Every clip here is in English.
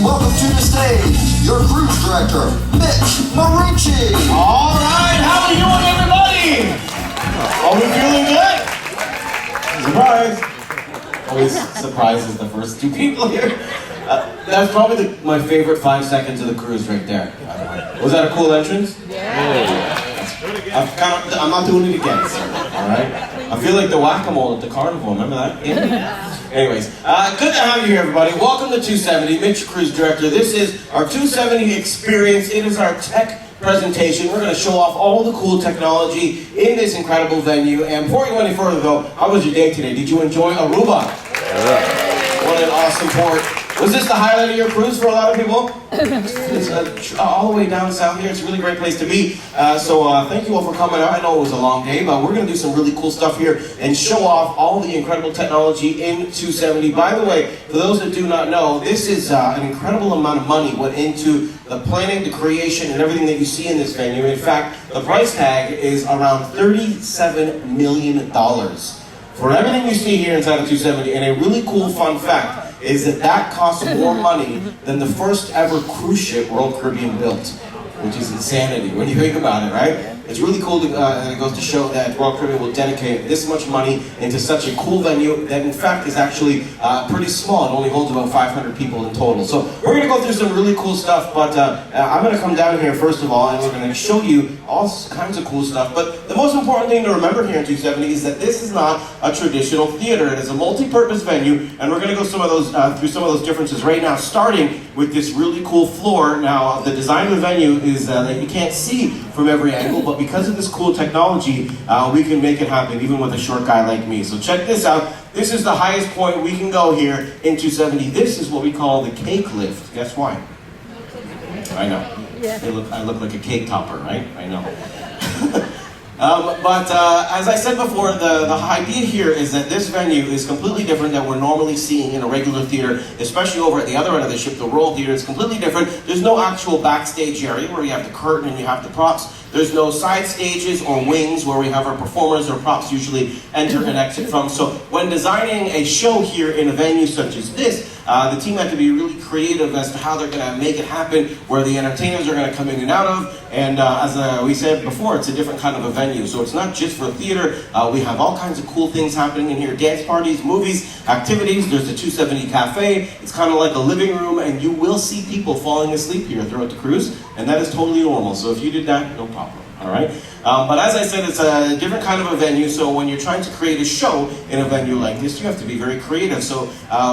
welcome to the stage, your cruise director, Mitch Merucci. All right, how are you doing, everybody? Are we feeling good? Surprise! Always surprises the first two people here. That's probably my favorite 5 seconds of the cruise right there, by the way. Was that a cool entrance? Yeah. I'm not doing it again, sir. All right? I feel like the whack-a-mole at the carnival. Remember that? Yeah. Anyways, good to have you here, everybody. Welcome to 270, Mitch, cruise director. This is our 270 Experience. It is our tech presentation. We're going to show off all the cool technology in this incredible venue. And before we go any further, though, how was your day today? Did you enjoy Aruba? Yeah. What an awesome port. Was this the highlight of your cruise for a lot of people? It's all the way down south here. It's a really great place to be. So thank you all for coming out. I know it was a long day, but we're going to do some really cool stuff here and show off all the incredible technology in 270. By the way, for those that do not know, this is an incredible amount of money went into the planning, the creation, and everything that you see in this venue. In fact, the price tag is around $37 million for everything you see here inside of 270. And a really cool fun fact is that costs more money than the first ever cruise ship Royal Caribbean built, which is insanity when you think about it, right? It's really cool, and it goes to show that Royal Caribbean will dedicate this much money into such a cool venue that in fact is actually pretty small. It only holds about 500 people in total. So we're going to go through some really cool stuff, but I'm going to come down here first of all, and we're going to show you all kinds of cool stuff. But the most important thing to remember here in 270 is that this is not a traditional theater. It is a multi-purpose venue, and we're going to go through some of those differences right now, starting with this really cool floor. Now, the design of the venue is that you can't see from every angle, but because of this cool technology, we can make it happen even with a short guy like me. So check this out. This is the highest point we can go here in 270. This is what we call the cake lift. Guess why? I know. Yeah. I look like a cake topper, right? I know. But as I said before, the idea here is that this venue is completely different than we're normally seeing in a regular theater, especially over at the other end of the ship, the Royal Theater. It's completely different. There's no actual backstage area where you have the curtain and you have the props. There's no side stages or wings where we have our performers or props usually enter and exit from. So when designing a show here in a venue such as this, the team had to be really creative as to how they're going to make it happen, where the entertainers are going to come in and out of. And as we said before, it's a different kind of a venue. So it's not just for theater. We have all kinds of cool things happening in here. Dance parties, movies, activities. There's the 270 Cafe. It's kind of like a living room, and you will see people falling asleep here throughout the cruise. And that is totally normal. So if you did that, no problem. All right? But as I said, it's a different kind of a venue, so when you're trying to create a show in a venue like this, you have to be very creative. So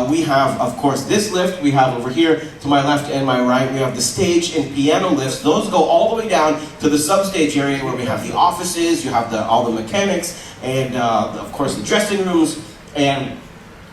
we have, of course, this lift. We have over here to my left and my right, we have the stage and piano lifts. Those go all the way down to the substage area where we have the offices, you have all the mechanics, and of course the dressing rooms, and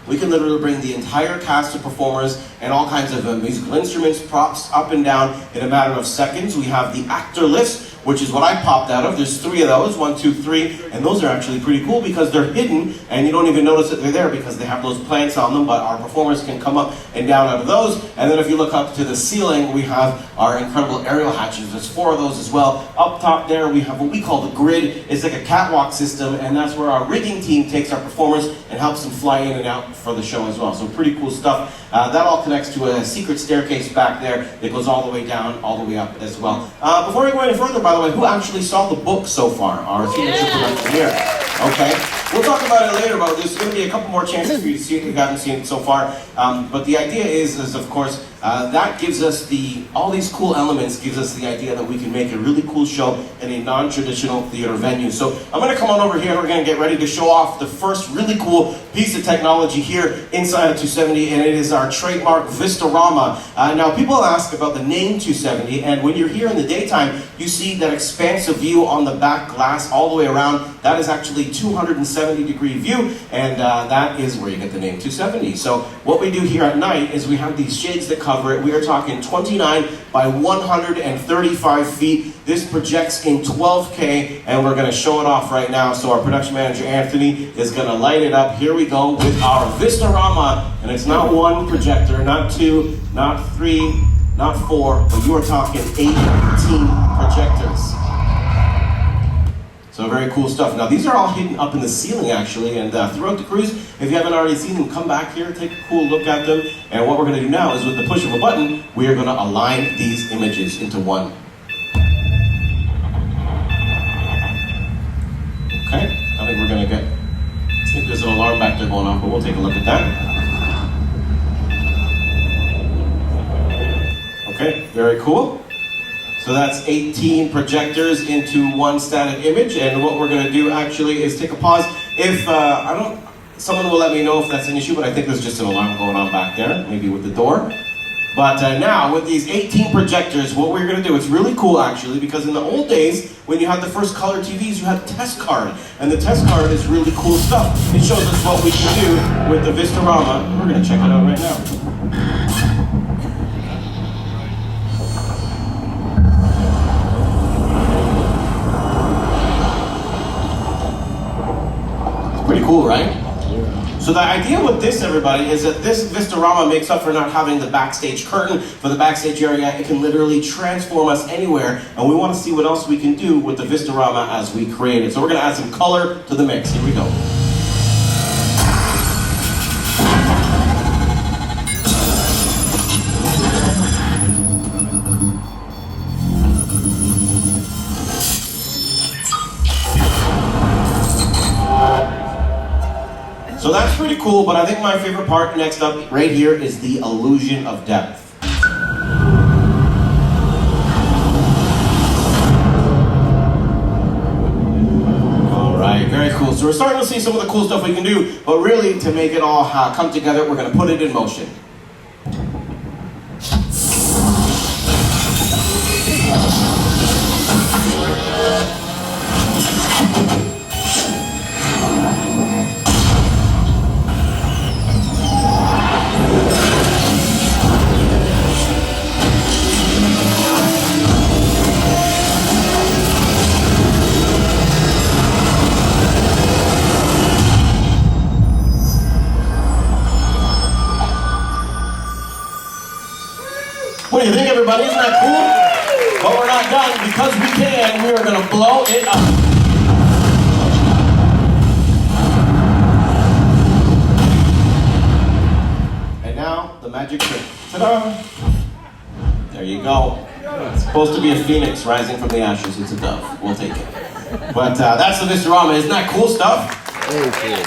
we can literally bring the entire cast of performers and all kinds of musical instruments, props up and down in a matter of seconds. We have the actor lifts, which is what I popped out of. There's 3 of those, 1, 2, 3, and those are actually pretty cool because they're hidden and you don't even notice that they're there because they have those plants on them, but our performers can come up and down out of those. And then if you look up to the ceiling, we have our incredible aerial hatches. There's 4 of those as well. Up top there, we have what we call the grid. It's like a catwalk system, and that's where our rigging team takes our performers and helps them fly in and out for the show as well. So pretty cool stuff. That all connects to a secret staircase back there that goes all the way down, all the way up as well. Before we go any further, by the way, who actually saw the book so far? Our signature production here. Okay. We'll talk about it later, but there's going to be a couple more chances for you to see it if you haven't seen it so far. But the idea is of course, that gives us all these cool elements, gives us the idea that we can make a really cool show in a non-traditional theater venue. So I'm going to come on over here and we're going to get ready to show off the first really cool piece of technology here inside of 270, and it is our trademark VistaRama. Now people ask about the name 270, and when you're here in the daytime, you see that expansive view on the back glass all the way around. That is actually 270-degree view, and that is where you get the name 270. So what we do here at night is we have these shades that cover it. We are talking 29 by 135 feet. This projects in 12K, and we're going to show it off right now. So our production manager, Anthony, is going to light it up. Here we go with our VistaRama, and it's not 1 projector, not 2, not 3, not 4, but you are talking 18 projectors. So very cool stuff. Now these are all hidden up in the ceiling actually, and throughout the cruise, if you haven't already seen them, come back here, take a cool look at them. And what we're going to do now is with the push of a button, we are going to align these images into one. Okay, I think we're going to get, I think there's an alarm back there going off, but we'll take a look at that. Okay, very cool. So that's 18 projectors into one static image, and what we're going to do actually is take a pause. If someone will let me know if that's an issue, but I think there's just an alarm going on back there, maybe with the door. But now, with these 18 projectors, what we're going to do, it's really cool actually, because in the old days, when you had the first color TVs, you had a test card. And the test card is really cool stuff. It shows us what we can do with the VistaRama. We're going to check it out right now. Pretty cool, right? Yeah. So the idea with this, everybody, is that this VistaRama makes up for not having the backstage curtain for the backstage area. It can literally transform us anywhere, and we want to see what else we can do with the VistaRama as we create it. So we're going to add some color to the mix. Here we go. So that's pretty cool, but I think my favorite part next up right here is the illusion of depth. All right, very cool. So we're starting to see some of the cool stuff we can do, but really to make it all come together, we're going to put it in motion. What do you think, everybody? Isn't that cool? But we're not done. Because we can, we are going to blow it up. And now, the magic trick. Ta-da! There you go. It's supposed to be a phoenix rising from the ashes. It's a dove. We'll take it. But that's the VistaRama. Isn't that cool stuff? Very cool.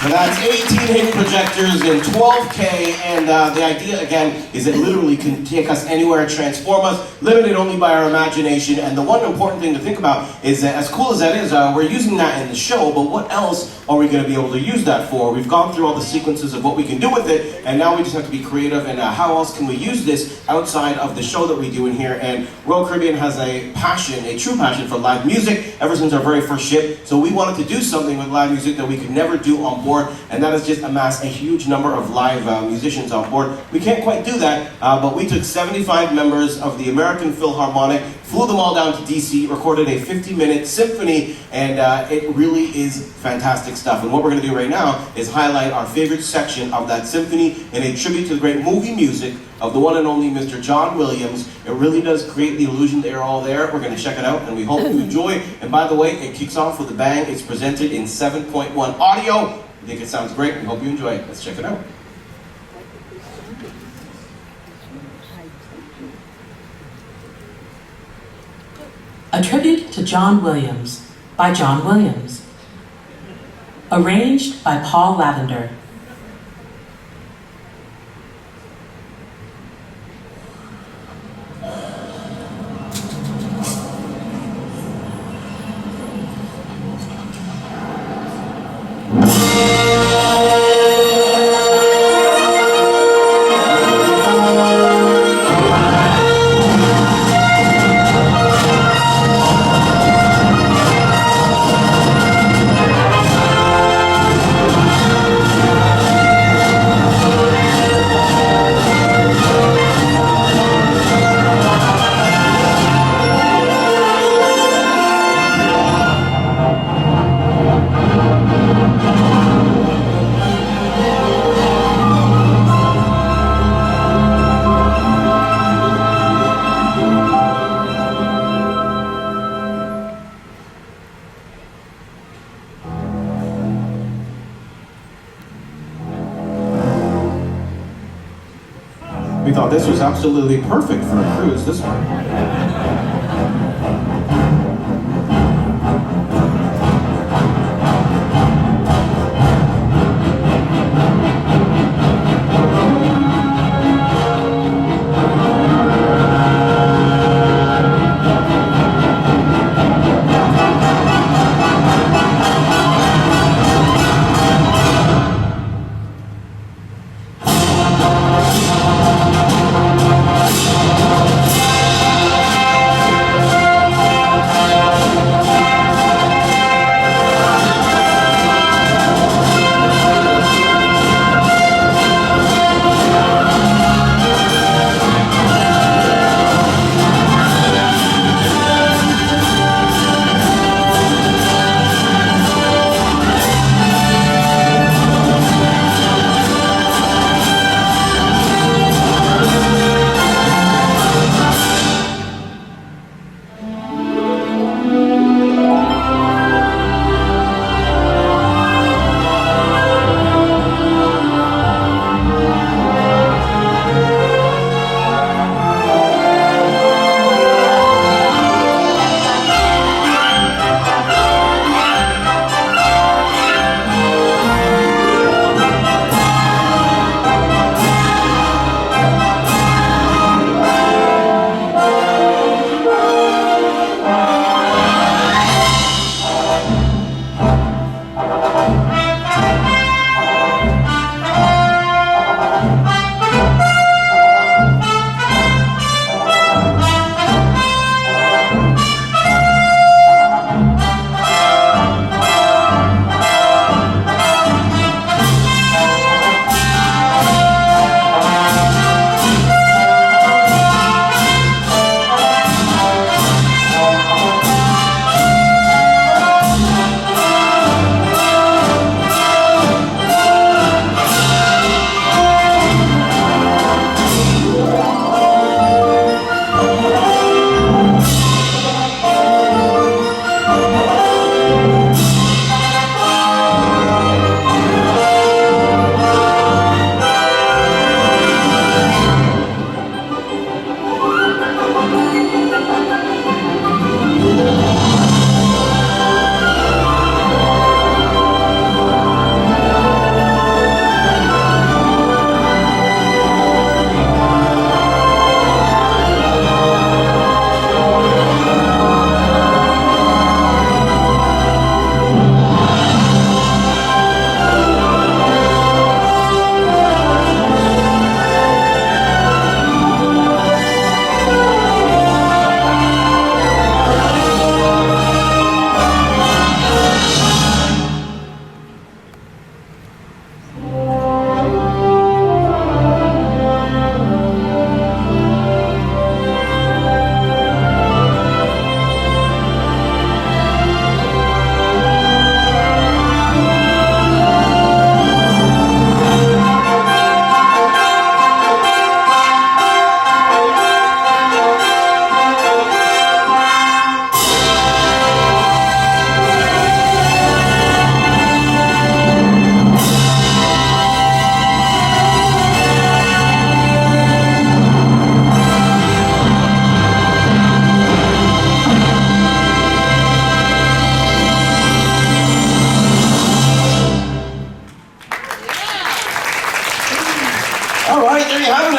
So that's 18 hidden projectors in 12K, and the idea, again, is it literally can take us anywhere, transform us, limited only by our imagination. And the one important thing to think about is that as cool as that is, we're using that in the show, but what else are we going to be able to use that for? We've gone through all the sequences of what we can do with it, and now we just have to be creative, and how else can we use this outside of the show that we do in here? And Royal Caribbean has a passion, a true passion for live music ever since our very first ship, so we wanted to do something with live music that we could never do on board, and that is just amass a huge number of live musicians on board. We can't quite do that, but we took 75 members of the American Philharmonic, flew them all down to DC, recorded a 50-minute symphony, and it really is fantastic stuff. And what we're going to do right now is highlight our favorite section of that symphony in a tribute to the great movie music of the one and only Mr. John Williams. It really does create the illusion they're all there. We're going to check it out, and we hope you enjoy. And by the way, it kicks off with a bang. It's presented in 7.1 audio. I think it sounds great. We hope you enjoy it. Let's check it out. A Tribute to John Williams by John Williams. Arranged by Paul Lavender. thought this was absolutely perfect for a cruise, this one.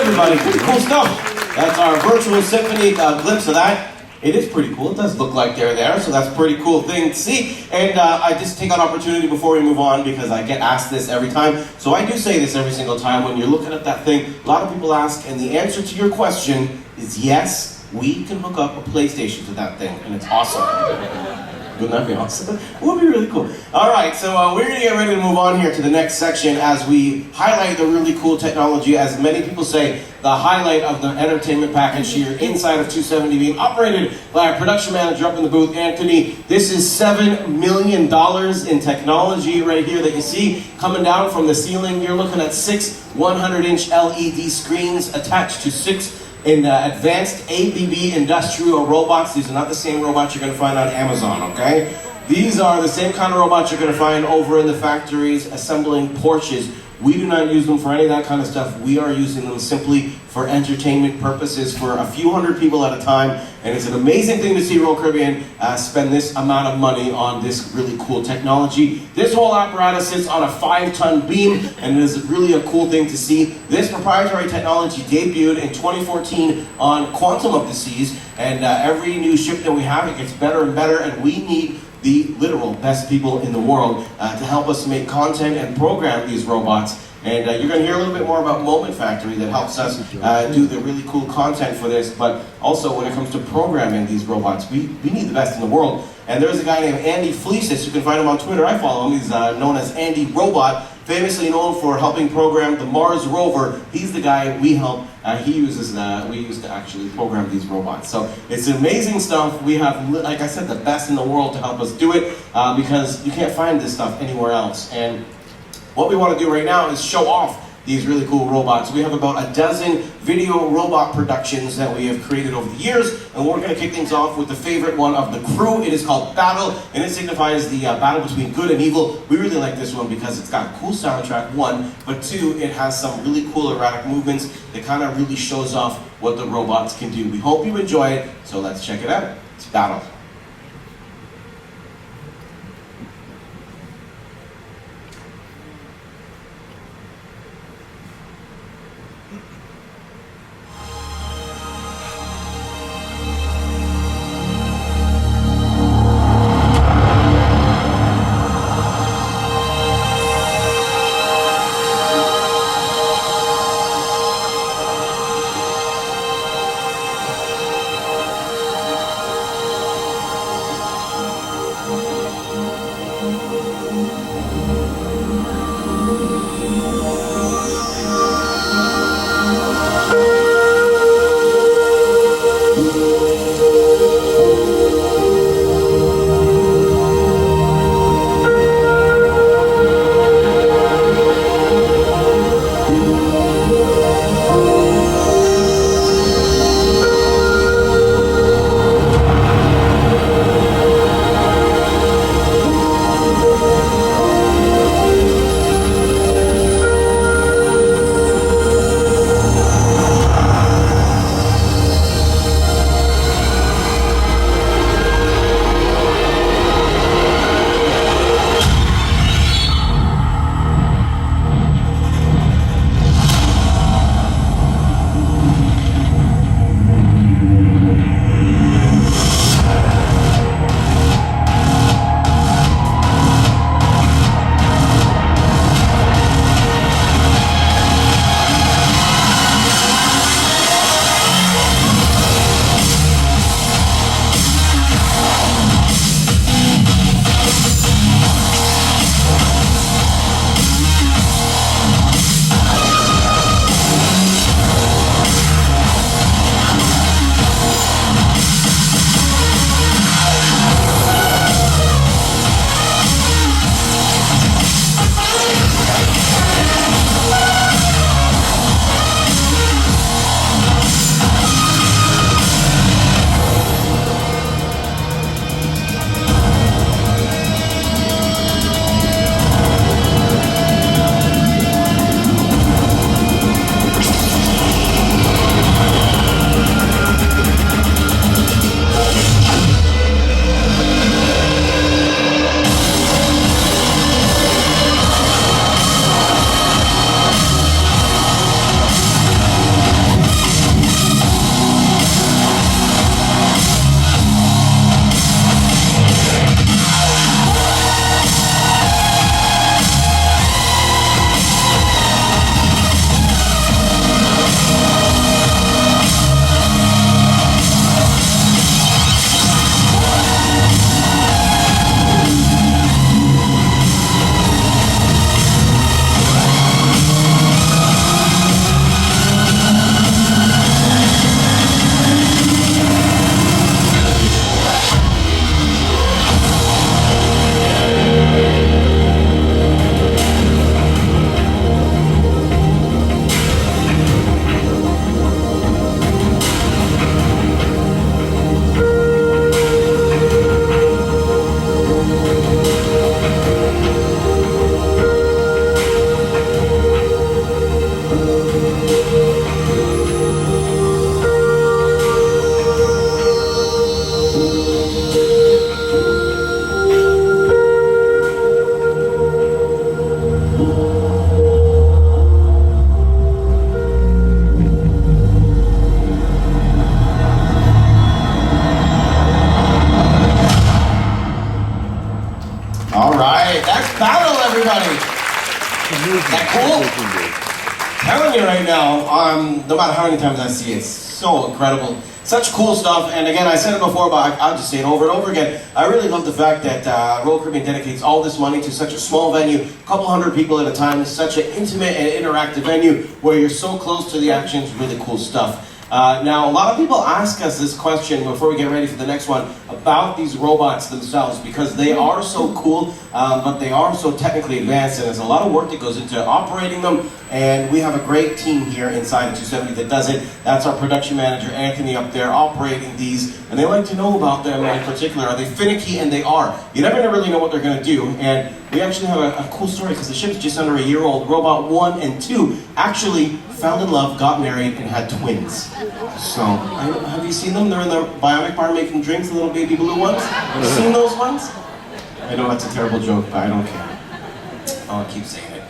everybody. Pretty cool stuff. That's our virtual symphony glimpse of that. It is pretty cool. It does look like they're there, so that's a pretty cool thing to see. And I just take an opportunity before we move on, because I get asked this every time. So I do say this every single time when you're looking at that thing. A lot of people ask, and the answer to your question is yes, we can hook up a PlayStation to that thing, and it's awesome. Wouldn't that be awesome? It would be really cool. All right, so we're going to get ready to move on here to the next section as we highlight the really cool technology, as many people say, the highlight of the entertainment package here inside of 270, being operated by our production manager up in the booth, Anthony. This is $7 million in technology right here that you see coming down from the ceiling. You're looking at 6 100-inch LED screens attached to 6 advanced ABB industrial robots. These are not the same robots you're going to find on Amazon, okay? These are the same kind of robots you're going to find over in the factories assembling Porsches We do not use them for any of that kind of stuff. We are using them simply for entertainment purposes for a few hundred people at a time, and it's an amazing thing to see Royal Caribbean spend this amount of money on this really cool technology. This whole apparatus sits on a 5-ton beam, and it is really a cool thing to see. This proprietary technology debuted in 2014 on Quantum of the Seas, and every new ship that we have, it gets better and better, and we need the literal best people in the world to help us make content and program these robots. And you're going to hear a little bit more about Moment Factory that helps us do the really cool content for this, but also when it comes to programming these robots, we need the best in the world. And there's a guy named Andy Fleecis. You can find him on Twitter. I follow him. He's known as Andy Robot, famously known for helping program the Mars rover. He's the guy we help. We used to actually program these robots. So it's amazing stuff. We have, like I said, the best in the world to help us do it because you can't find this stuff anywhere else. And what we want to do right now is show off these really cool robots. We have about a dozen video robot productions that we have created over the years, and we're going to kick things off with the favorite one of the crew. It is called Battle, and it signifies the battle between good and evil. We really like this one because it's got a cool soundtrack, one, but two, it has some really cool erratic movements that kind of really shows off what the robots can do. We hope you enjoy it, so let's check it out. It's Battle. battle, everybody. That cool? Telling you right now, no matter how many times I see it, it's so incredible. Such cool stuff, and again, I said it before, but I'll just say it over and over again. I really love the fact that Royal Caribbean dedicates all this money to such a small venue, a couple hundred people at a time. It's such an intimate and interactive venue where you're so close to the action. It's really cool stuff. Now, a lot of people ask us this question before we get ready for the next one about these robots themselves, because they are so cool, but they are so technically advanced, and there's a lot of work that goes into operating them, and we have a great team here inside the 270 that does it. That's our production manager, Anthony, up there operating these, and they like to know about them in particular. Are they finicky? And they are. You never really know what they're going to do, and we actually have a cool story, because the ship's just under a year old. Robot 1 and 2 actually fell in love, got married, and had twins. So, have you seen them? They're in the Bionic bar making drinks, the little baby blue ones. Have you seen those ones? I know that's a terrible joke, but I don't care. I'll keep saying it.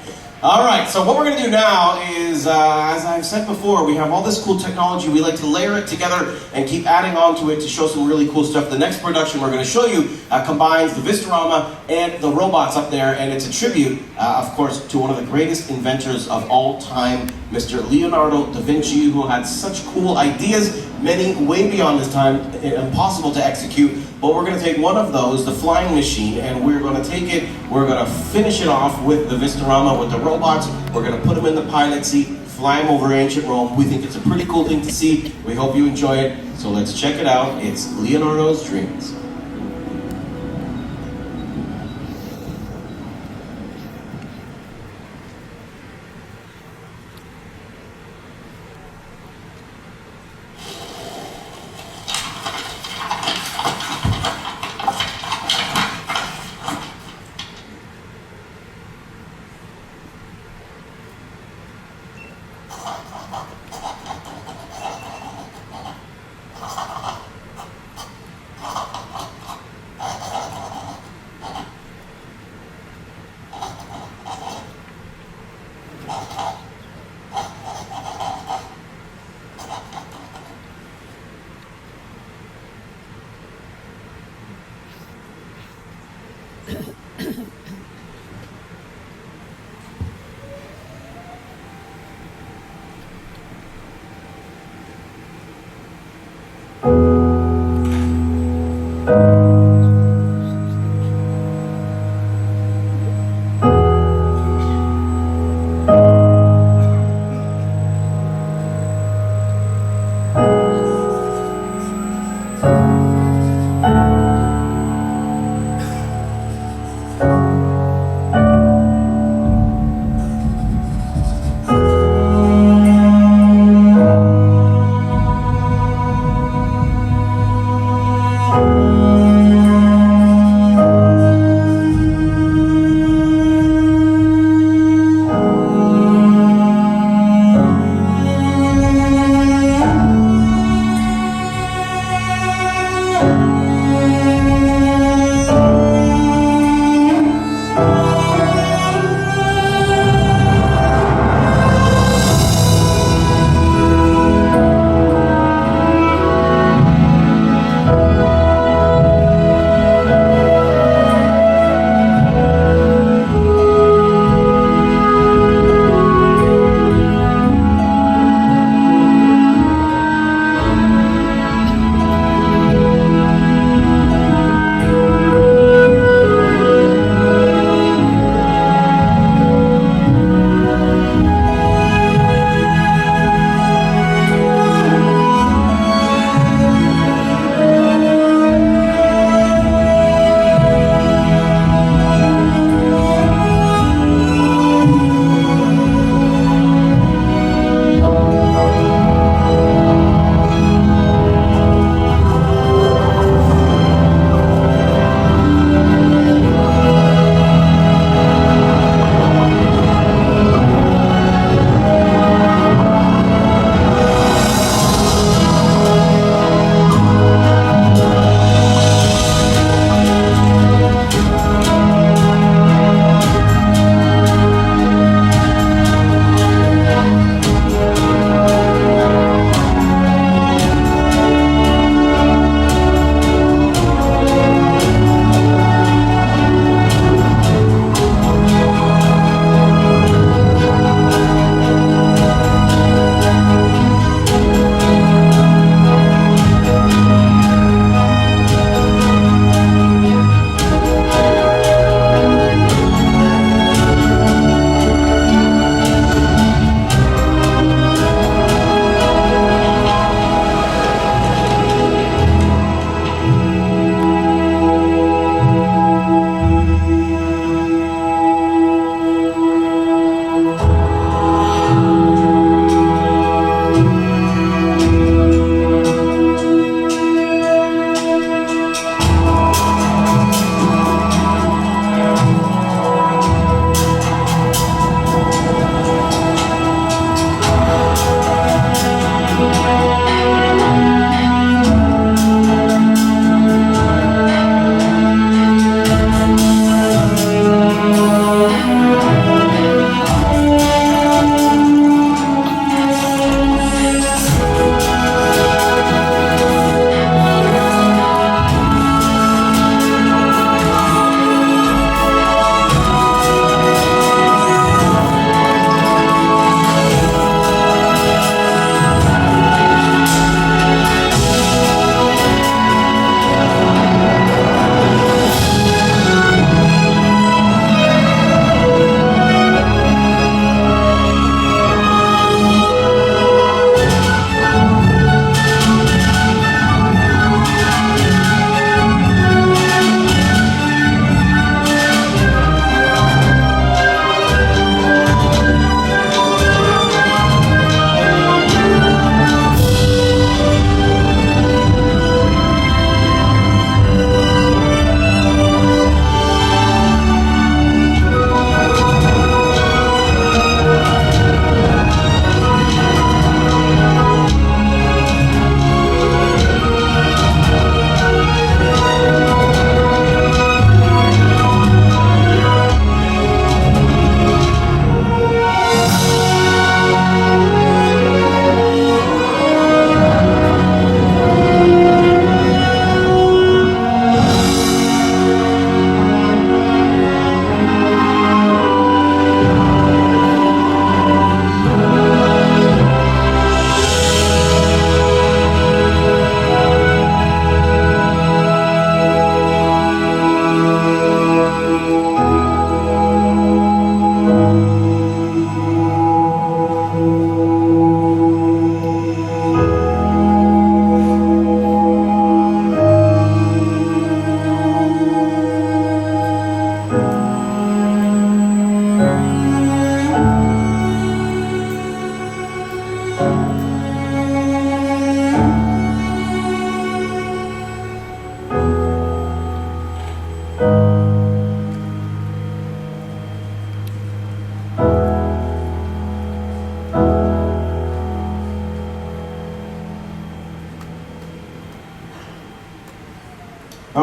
Alright, so what we're going to do now is, as I've said before, we have all this cool technology. We like to layer it together and keep adding on to it to show some really cool stuff. The next production we're going to show you combines the VistaRama and the robots up there, and it's a tribute, of course, to one of the greatest inventors of all time, Mr. Leonardo da Vinci, who had such cool ideas, many way beyond his time, impossible to execute. But we're going to take one of those, the flying machine, and we're going to take it, we're going to finish it off with the VistaRama, with the robots. We're going to put them in the pilot seat, fly them over ancient Rome. We think it's a pretty cool thing to see. We hope you enjoy it. So let's check it out. It's Leonardo's Dreams.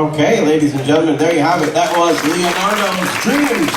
Okay, ladies and gentlemen, there you have it. That was Leonardo's Dreams.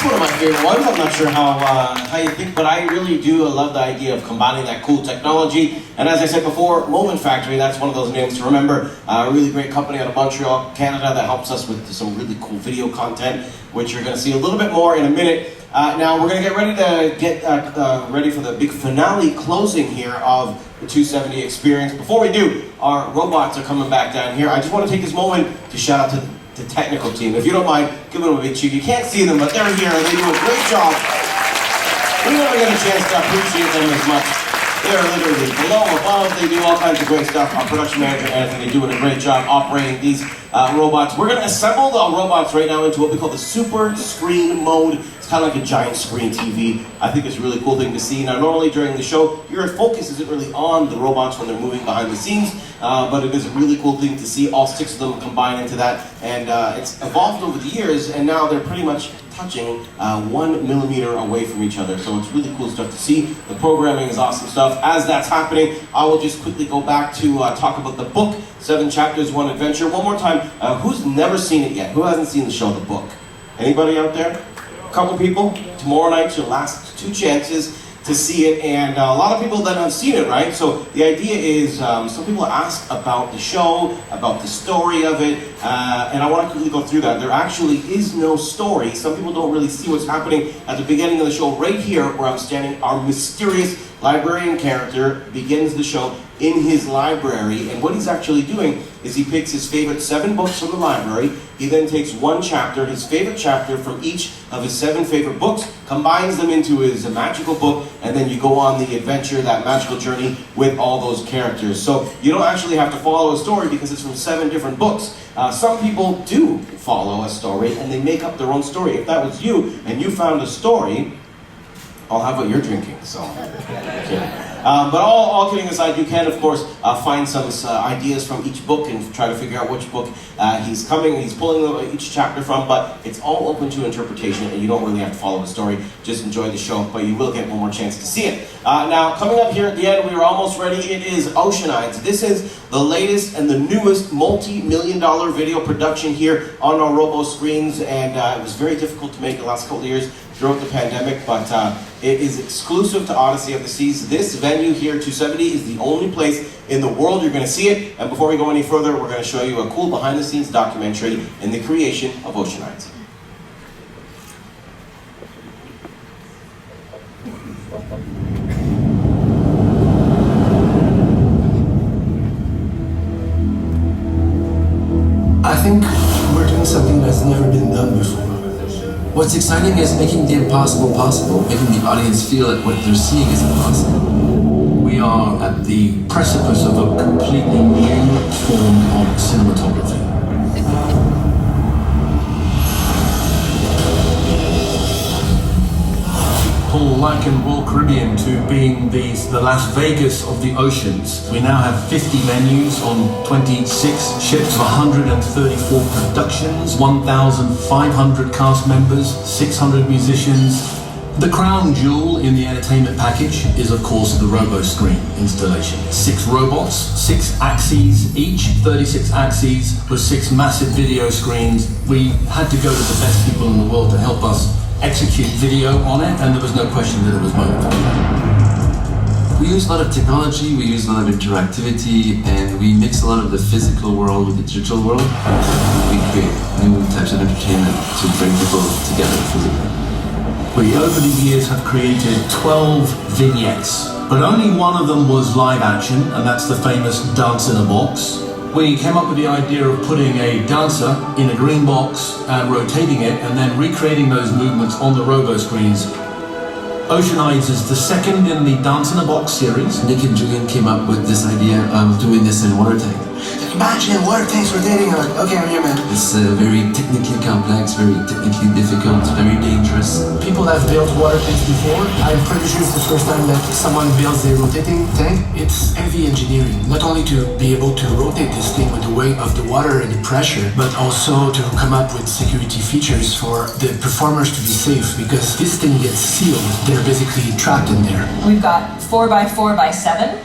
One of my favorite ones. I'm not sure how you think, but I really do love the idea of combining that cool technology. And as I said before, Moment Factory, that's one of those names to remember. A really great company out of Montreal, Canada, that helps us with some really cool video content, which you're going to see a little bit more in a minute. Now we're going to get ready for the big finale closing here of the 270 Experience. Before we do, our robots are coming back down here. I just want to take this moment to shout out to the technical team. If you don't mind, give them a big cheer. You can't see them, but they're here and they do a great job. We never get a chance to appreciate them as much. They're literally below, above, they do all kinds of great stuff. Our production manager, Anthony, doing a great job operating these robots. We're going to assemble the robots right now into what we call the super screen mode. It's kind of like a giant screen TV. I think it's a really cool thing to see. Now, normally during the show, your focus isn't really on the robots when they're moving behind the scenes, but it is a really cool thing to see all 6 of them combine into that. And it's evolved over the years, and now they're pretty much touching 1 millimeter away from each other. So it's really cool stuff to see. The programming is awesome stuff. As that's happening, I will just quickly go back to talk about the book, 7 Chapters, 1 Adventure. One more time, who's never seen it yet? Who hasn't seen the show, The Book? Anybody out there? A couple people? Tomorrow night's your last 2 chances to see it, and a lot of people that have seen it, right? So the idea is, some people ask about the show, about the story of it, and I want to quickly go through that. There actually is no story. Some people don't really see what's happening at the beginning of the show. Right here, where I'm standing, our mysterious librarian character begins the show in his library, and what he's actually doing is he picks his favorite 7 books from the library. He then takes one chapter, his favorite chapter from each of his 7 favorite books, combines them into his magical book, and then you go on the adventure, that magical journey with all those characters. So you don't actually have to follow a story because it's from 7 different books. Some people do follow a story and they make up their own story. If that was you and you found a story, I'll have what you're drinking, so. Okay. But all kidding aside, you can, of course, find some ideas from each book and try to figure out which book he's pulling each chapter from, but it's all open to interpretation, and you don't really have to follow the story. Just enjoy the show, but you will get one more chance to see it. Now, coming up here at the end, we are almost ready. It is Oceanides. This is the latest and the newest multi-million-dollar video production here on our Robo screens, and it was very difficult to make the last couple of years throughout the pandemic, but it is exclusive to Odyssey of the Seas. This venue here, 270, is the only place in the world you're going to see it. And before we go any further, we're going to show you a cool behind-the-scenes documentary in the creation of Oceanides. I think we're doing something that's never been done before. What's exciting is making the impossible possible, making the audience feel that what they're seeing is impossible. We are at the precipice of a completely new form of cinematography. People liken Royal Caribbean to being the Las Vegas of the oceans. We now have 50 venues on 26 ships, 134 productions, 1,500 cast members, 600 musicians. The crown jewel in the entertainment package is, of course, the Robo screen installation. 6 robots, 6 axes each, 36 axes with 6 massive video screens. We had to go to the best people in the world to help us execute video on it, and there was no question that it was Moment. We use a lot of technology, we use a lot of interactivity, and we mix a lot of the physical world with the digital world. We create new types of entertainment to bring people together physically. We, over the years, have created 12 vignettes, but only one of them was live action, and that's the famous Dance in a Box. We came up with the idea of putting a dancer in a green box and rotating it and then recreating those movements on the Robo screens. Oceanides is the second in the Dance in a Box series. Nick and Julian came up with this idea of doing this in water tank. Imagine water tanks rotating. Okay, I'm here, man. It's very technically complex, very technically difficult, very dangerous. People have built water tanks before. I'm pretty sure it's the first time that someone builds a rotating tank. It's heavy engineering, not only to be able to rotate this thing with the weight of the water and the pressure, but also to come up with security features for the performers to be safe, because this thing gets sealed. They're basically trapped in there. We've got 4x4x7.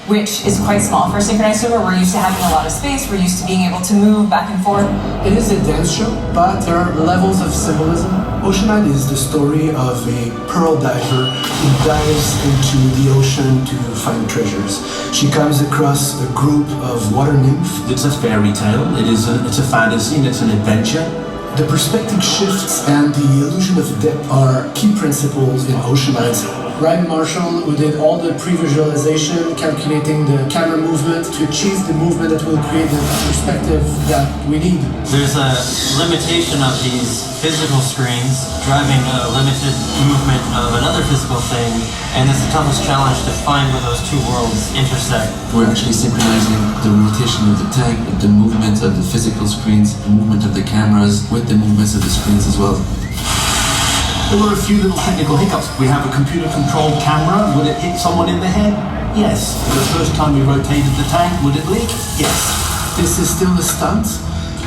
which is quite small for a synchronized swimmer. We're used to having a lot of space. We're used to being able to move back and forth. It is a dance show, but there are levels of symbolism. Oceanide is the story of a pearl diver who dives into the ocean to find treasures. She comes across a group of water nymphs. It's a fairy tale, it's a fantasy, and it's an adventure. The perspective shifts and the illusion of depth are key principles in Oceanides. Ryan Marshall, who did all the pre-visualization, calculating the camera movement to achieve the movement that will create the perspective that we need. There's a limitation of these physical screens driving a limited movement of another physical thing, and it's the toughest challenge to find where those two worlds intersect. We're actually synchronizing the rotation of the tank with the movement of the physical screens, the movement of the cameras with the movements of the screens as well. There were a few little technical hiccups. We have a computer-controlled camera. Would it hit someone in the head? Yes. The first time we rotated the tank, would it leak? Yes. This is still a stunt,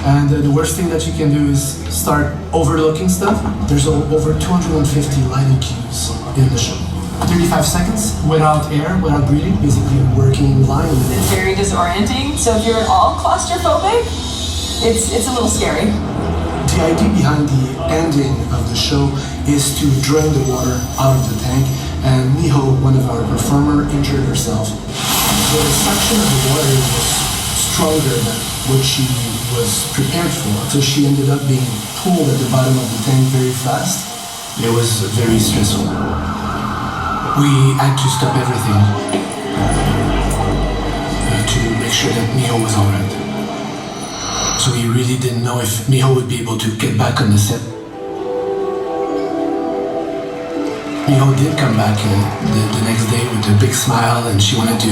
and the worst thing that you can do is start overlooking stuff. There's over 250 line cues in the show. 35 seconds without air, without breathing, basically working in line. It's very disorienting, so if you're at all claustrophobic, it's a little scary. The idea behind the ending of the show is to drain the water out of the tank, and Miho, one of our performers, injured herself. The suction of the water was stronger than what she was prepared for, so she ended up being pulled at the bottom of the tank very fast. It was very stressful. We had to stop everything to make sure that Miho was alright. So we really didn't know if Miho would be able to get back on the set. Miho did come back the next day with a big smile, and she wanted to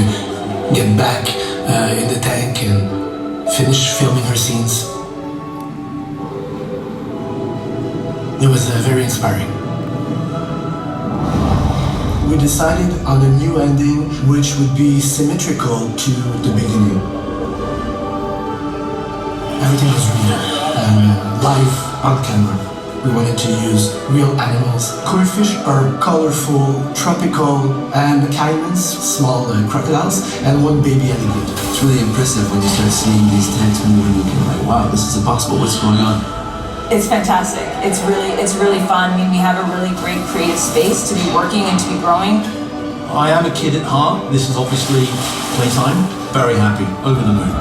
get back in the tank and finish filming her scenes. It was very inspiring. We decided on a new ending which would be symmetrical to the beginning. Everything was real, live on camera. We wanted to use real animals. Koi fish are colorful, tropical, and caimans, small crocodiles, and one baby alligator. It's really impressive when you start seeing these tanks moving. You're like, wow, this is impossible. What's going on? It's fantastic. It's really fun. I mean, we have a really great creative space to be working and to be growing. I am a kid at heart. This is obviously playtime. Very happy. Over the moon.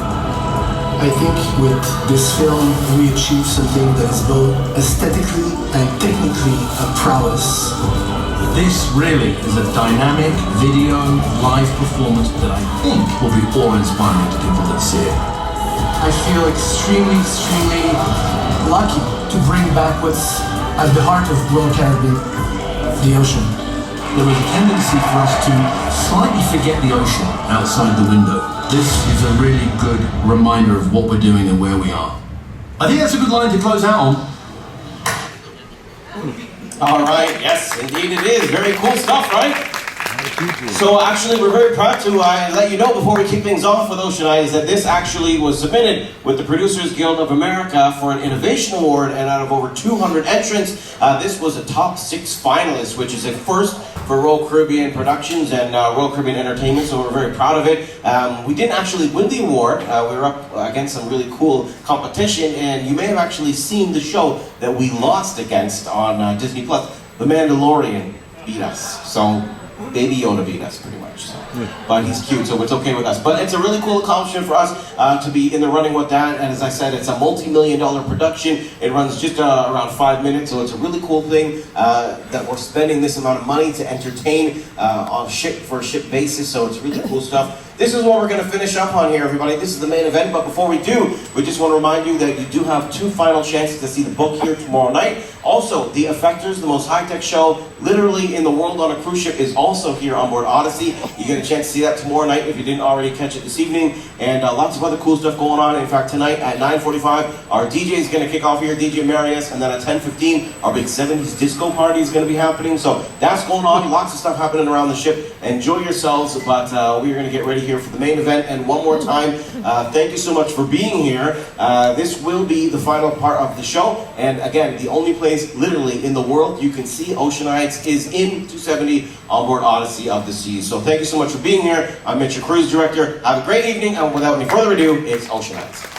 I think with this film, we achieved something that is both aesthetically and technically a prowess. This really is a dynamic video live performance that I think will be awe-inspiring to people that see it. I feel extremely lucky to bring back what's at the heart of Royal Caribbean, the ocean. There is a tendency for us to slightly forget the ocean outside the window. This is a really good reminder of what we're doing and where we are. I think that's a good line to close out on. All right, yes, indeed it is. Very cool stuff, right? So actually, we're very proud to let you know before we kick things off with Oceanides that this actually was submitted with the Producers Guild of America for an Innovation Award, and out of over 200 entrants, this was a top 6 finalist, which is a first for Royal Caribbean Productions and Royal Caribbean Entertainment, so we're very proud of it. We didn't actually win the award. We were up against some really cool competition, and you may have actually seen the show that we lost against on Disney+. The Mandalorian beat us, so Baby Yoda beat us pretty much. So. But he's cute, so it's okay with us. But it's a really cool accomplishment for us to be in the running with that. And as I said, it's a multi-million-dollar production. It runs just around 5 minutes, so it's a really cool thing that we're spending this amount of money to entertain on for a ship basis. So it's really cool stuff. This is what we're going to finish up on here, everybody. This is the main event, but before we do, we just want to remind you that you do have 2 final chances to see the book here tomorrow night. Also, The Effectors, the most high-tech show literally in the world on a cruise ship, is also here on board Odyssey. You get a chance to see that tomorrow night if you didn't already catch it this evening. And lots of other cool stuff going on. In fact, tonight at 9:45, our DJ is going to kick off here, DJ Marius, and then at 10:15, our big 70s disco party is going to be happening. So that's going on. Lots of stuff happening around the ship. Enjoy yourselves, but we're going to get ready here for the main event. And one more time, thank you so much for being here. This will be the final part of the show. And again, the only place place, literally, in the world you can see Oceanides is in 270 onboard Odyssey of the Seas. So thank you so much for being here. I'm Mitch, your cruise director. Have a great evening, and without any further ado, it's Oceanides.